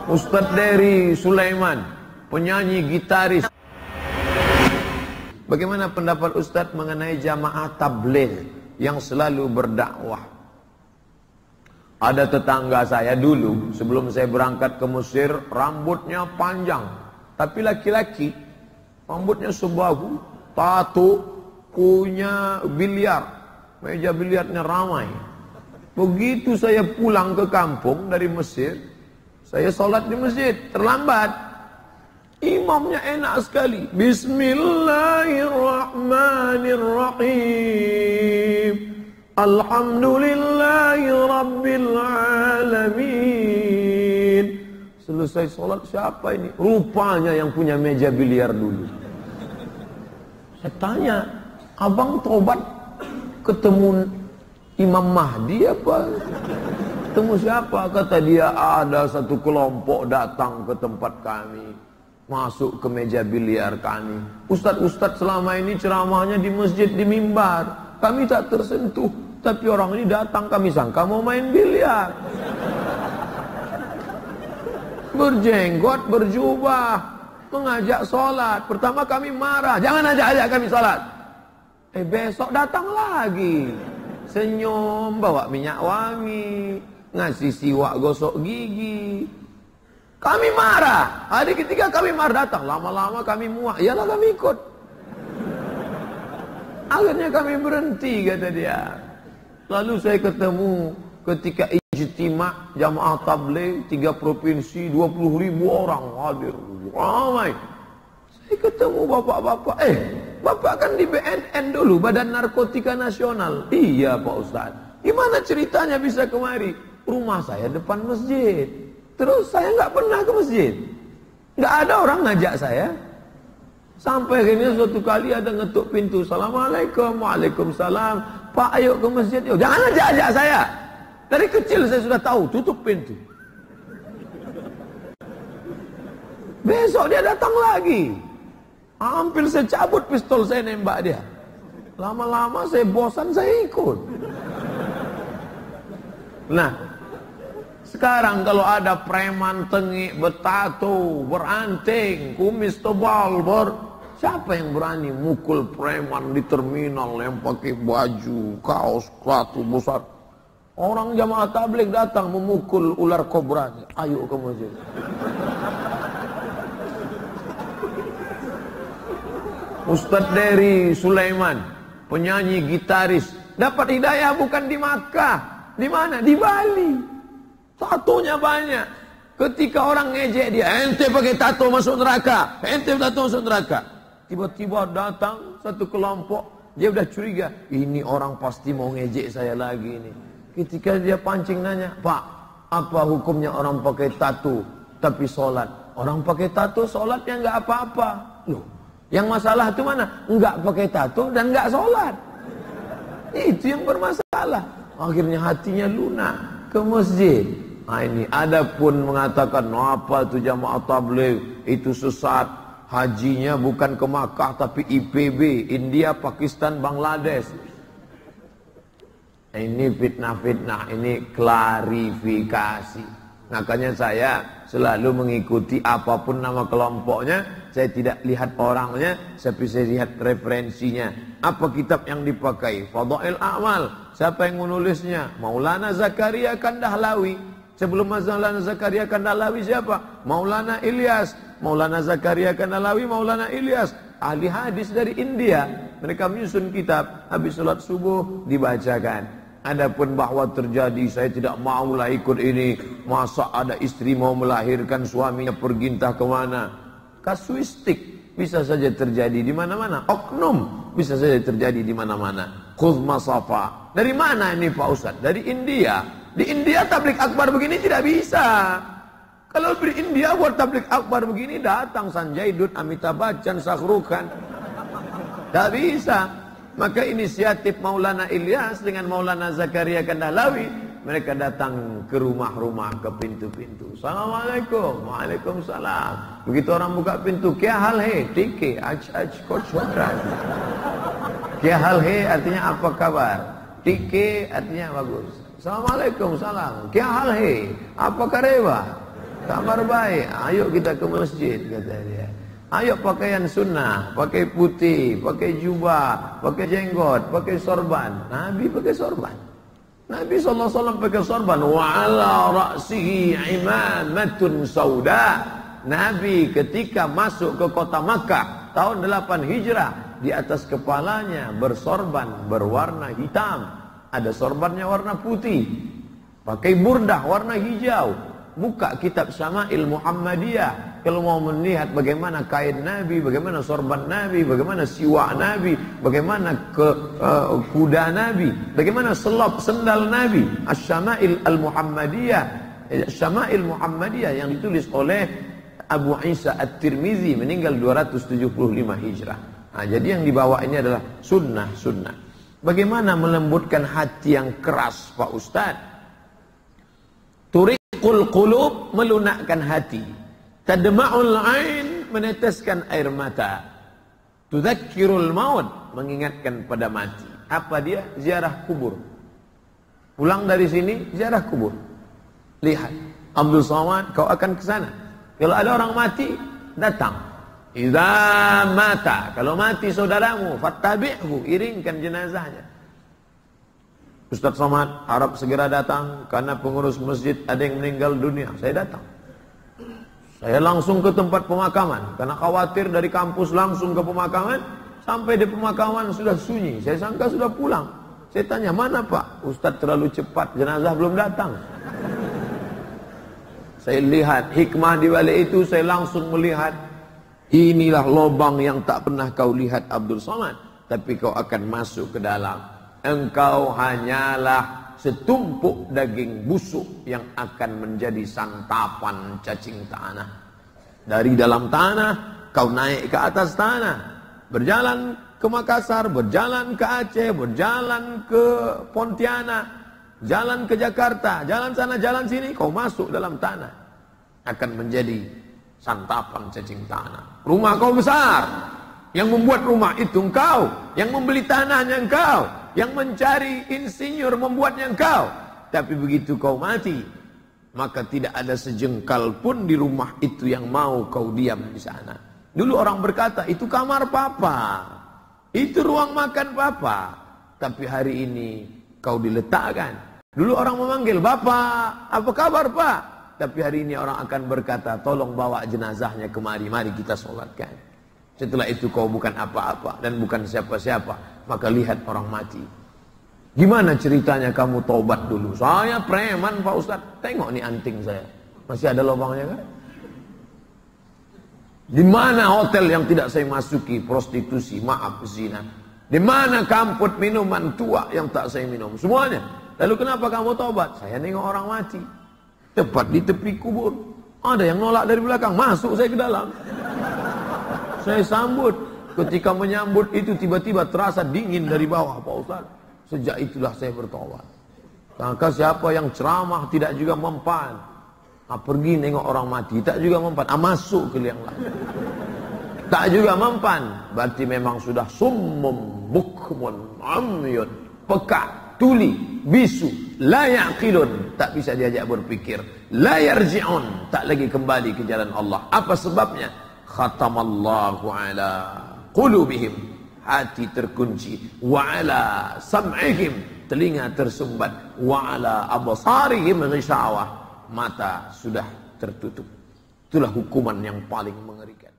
Ustadz Dery Sulaiman, penyanyi gitaris. Bagaimana pendapat Ustadz mengenai jamaah tabligh yang selalu berdakwah? Ada tetangga saya dulu, sebelum saya berangkat ke Mesir, rambutnya panjang, tapi laki-laki, rambutnya sebahu, tato, punya biliar, meja biliarnya ramai. Begitu saya pulang ke kampung dari Mesir, saya sholat di masjid, terlambat. Imamnya enak sekali. Bismillahirrahmanirrahim. Alhamdulillahi rabbil alamin. Selesai sholat, siapa ini? Rupanya yang punya meja biliar dulu. Saya tanya, abang tobat ketemu Imam Mahdi apa? Ketemu siapa? Kata dia, ada satu kelompok datang ke tempat kami, masuk ke meja biliar kami. Ustadz selama ini ceramahnya di masjid, di mimbar, kami tak tersentuh. Tapi orang ini datang, kami sangka mau main biliar. Berjenggot, berjubah, mengajak sholat. Pertama kami marah, jangan ajak kami sholat. Besok datang lagi, senyum, bawa minyak wangi, ngasih siwak gosok gigi. Kami marah. Hari ketiga kami marah, datang. Lama-lama kami muak. Iyalah kami ikut. Akhirnya kami berhenti, kata dia. Lalu saya ketemu ketika ijtima jamaah tabligh 3 provinsi, 20.000 orang hadir. Ramai. Saya ketemu bapak-bapak. Bapak kan di BNN dulu, Badan Narkotika Nasional. Iya Pak Ustadz. Gimana ceritanya bisa kemari? Rumah saya depan masjid. Terus saya nggak pernah ke masjid. Nggak ada orang ngajak saya. Sampai akhirnya suatu kali ada ngetuk pintu. Assalamualaikum, waalaikumsalam. Pak, ayo ke masjid. Yuk, jangan ajak saya. Dari kecil saya sudah tahu, tutup pintu. Besok dia datang lagi. Hampir saya cabut pistol, saya nembak dia. Lama-lama saya bosan, saya ikut. Nah, sekarang kalau ada preman tengik, bertato, beranting, kumis tebal, siapa yang berani mukul preman di terminal yang pakai baju, kaos, sepatu besar? Orang jamaah tabligh datang memukul ular kobra. Ayo ke masjid. Ustadz Dery Sulaiman, penyanyi gitaris, dapat hidayah bukan di Makkah. Di mana? Di Bali. Tatonya banyak. Ketika orang ngejek dia, ente pakai tato masuk neraka, ente tato masuk neraka. Tiba-tiba datang satu kelompok, dia udah curiga, ini orang pasti mau ngejek saya lagi ini. Ketika dia pancing nanya, Pak, apa hukumnya orang pakai tato tapi sholat? Orang pakai tato sholatnya nggak apa-apa. Loh, yang masalah itu mana? Nggak pakai tato dan nggak sholat. Itu yang bermasalah. Akhirnya hatinya lunak, ke masjid. Nah ini, ada pun mengatakan, apa itu jamaah tabligh, itu sesat. Hajinya bukan ke Makkah tapi IPB, India, Pakistan, Bangladesh. Ini fitnah-fitnah, ini klarifikasi. Makanya saya selalu mengikuti apapun nama kelompoknya, saya tidak lihat orangnya, tapi saya lihat referensinya. Apa kitab yang dipakai? Fadail A'mal. Siapa yang menulisnya? Maulana Zakaria Kandahlawi. Sebelum Maulana Zakaria Kandahlawi siapa? Maulana Ilyas. Maulana Zakaria Kandahlawi, Maulana Ilyas. Ahli hadis dari India. Mereka menyusun kitab. Habis sholat subuh dibacakan. Adapun bahwa terjadi, saya tidak maulah ikut ini. Masa ada istri mau melahirkan, suaminya pergi entah kemana. Kasuistik bisa saja terjadi di mana-mana. Oknum bisa saja terjadi di mana-mana. Khudh masafa. Dari mana ini Pak Ustadz? Dari India. Di India tabligh akbar begini tidak bisa. Kalau di India buat tabligh akbar begini, datang Sanjay Dutt, Amitabh Bachchan, Shah Rukh Khan. Tidak bisa. Maka inisiatif Maulana Ilyas dengan Maulana Zakaria Kandahlawi, mereka datang ke rumah-rumah, ke pintu-pintu. Assalamualaikum, waalaikumsalam. Begitu orang buka pintu, kya hal hai, tike, coach wadran. Kya hal hai artinya apa kabar? Tike artinya bagus. Assalamualaikum, salam. Kya hal hai, apa kareva? Kabar baik. Ayo kita ke masjid, kata dia. Ayo pakaian sunnah, pakai putih, pakai jubah, pakai jenggot, pakai sorban. Nabi pakai sorban. Nabi SAW pakai sorban. Wa ala ra'sihi imamatun sauda. Nabi ketika masuk ke kota Makkah tahun 8 Hijrah, di atas kepalanya bersorban berwarna hitam. Ada sorbannya warna putih. Pakai burdah warna hijau. Buka kitab Syama'il Muhammadiyah. Kalau mau melihat bagaimana kain Nabi, bagaimana sorban Nabi, bagaimana siwak Nabi, bagaimana kuda Nabi, bagaimana selop sendal Nabi. Asy-Syama'il Al-Muhammadiyah. Syama'il Muhammadiyah yang ditulis oleh Abu Isa At-Tirmizi, meninggal 275 Hijrah. Nah, jadi yang dibawa ini adalah sunnah-sunnah. Bagaimana melembutkan hati yang keras, Pak Ustadz? Turiqul qulub, melunakkan hati. Tadma'ul ain, meneteskan air mata. Tudzakkirul maut, mengingatkan pada mati. Apa dia? Ziarah kubur. Pulang dari sini, ziarah kubur. Lihat, Abdul Somad, kau akan ke sana. Kalau ada orang mati, datang. Idza mata, kalau mati saudaramu, fattabi'hu, iringkan jenazahnya. Ustaz Somad harap segera datang karena pengurus masjid ada yang meninggal dunia. Saya datang. Saya langsung ke tempat pemakaman karena khawatir dari kampus langsung ke pemakaman. Sampai di pemakaman sudah sunyi. Saya sangka sudah pulang. Saya tanya, mana Pak? Ustaz terlalu cepat, jenazah belum datang. Saya lihat hikmah di balik itu, saya langsung melihat. Inilah lubang yang tak pernah kau lihat Abdul Somad. Tapi kau akan masuk ke dalam. Engkau hanyalah setumpuk daging busuk yang akan menjadi santapan cacing tanah. Dari dalam tanah, kau naik ke atas tanah. Berjalan ke Makassar, berjalan ke Aceh, berjalan ke Pontianak, jalan ke Jakarta, jalan sana, jalan sini, kau masuk dalam tanah. Akan menjadi santapan cacing tanah. Rumah kau besar. Yang membuat rumah itu engkau. Yang membeli tanahnya engkau. Yang mencari insinyur membuatnya engkau. Tapi begitu kau mati, maka tidak ada sejengkal pun di rumah itu yang mau kau diam di sana. Dulu orang berkata, itu kamar papa, itu ruang makan papa. Tapi hari ini kau diletakkan. Dulu orang memanggil, bapak, apa kabar pak? Tapi hari ini orang akan berkata, tolong bawa jenazahnya kemari, mari kita sholatkan. Setelah itu kau bukan apa-apa dan bukan siapa-siapa. Maka lihat orang mati. Gimana ceritanya kamu taubat dulu? Saya preman Pak Ustadz. Tengok nih anting saya. Masih ada lubangnya kan? Di mana hotel yang tidak saya masuki? Prostitusi, maaf, zina. Di mana kamput minuman tua yang tak saya minum? Semuanya. Lalu kenapa kamu taubat? Saya nengok orang mati. Tepat di tepi kubur. Ada yang nolak dari belakang. Masuk saya ke dalam. Saya sambut. Ketika menyambut itu tiba-tiba terasa dingin dari bawah Pak Ustaz. Sejak itulah saya bertobat. Maka siapa yang ceramah tidak juga mempan. Pergi nengok orang mati tak juga mempan. Masuk ke liang lahat. Tak juga mempan. Berarti memang sudah summum bukmun amyun. Peka, tuli, bisu, la yaqilun, tak bisa diajak berpikir. La yarji'un, tak lagi kembali ke jalan Allah. Apa sebabnya? Khatamallahu ala qulubihim, hati terkunci, wa ala sam'ihim, telinga tersumbat, wa ala absarihim ghishawah, mata sudah tertutup. Itulah hukuman yang paling mengerikan.